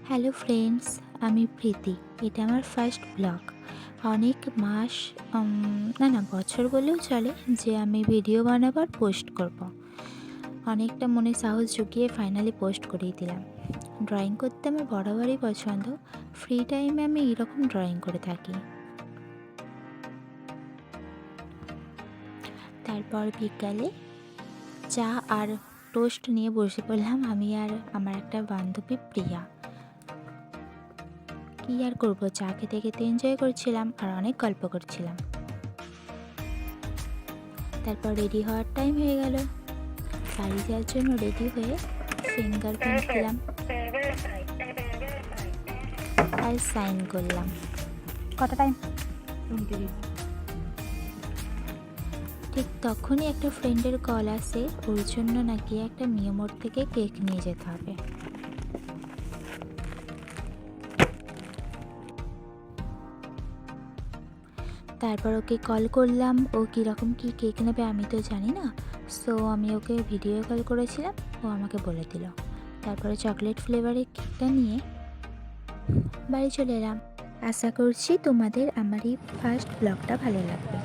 Hello friends, আমি প্রীতি। এটা আমার ফার্স্ট ব্লগ। অনেক মাস না বছর বললেও চলে যে আমি ভিডিও বানাবো আর পোস্ট করব। অনেকটা মনে সাহস জুগিয়ে ফাইনালি পোস্ট করেই দিলাম। ড্রয়িং করতে আমার বরাবরই পছন্দ। ফ্রি টাইমে আমি এরকম ড্রয়িং করে থাকি। তারপর বিকালে চা আর টোস্ট নিয়ে বসে পড়লাম আমি আর আমার একটা বান্ধবী প্রিয়া। কী আর করবো, চা খেতে খেতে এনজয় করছিলাম আর অনেক গল্প করছিলাম। তারপর রেডি হওয়ার টাইম হয়ে গেল। বাড়ি যাওয়ার জন্য রেডি হয়ে ফিঙ্গারপ্রিন্ট দিলাম আর সাইন করলাম। কত টাইম? ঠিক তখনই একটা ফ্রেন্ডের কল আসে, ওর জন্য নাকি একটা মিয়ামোড় থেকে কেক নিয়ে যেতে হবে। তারপর ওকে কল করলাম। ও কীরকম কী কেক নেবে আমি তো জানি না, সো আমি ওকে ভিডিও কল করেছিলাম, ও আমাকে বলে দিল। তারপরে চকলেট ফ্লেভারের কেকটা নিয়ে বাড়ি চলে এলাম। আশা করছি তোমাদের আমার এই ফার্স্ট ব্লগটা ভালো লাগবে।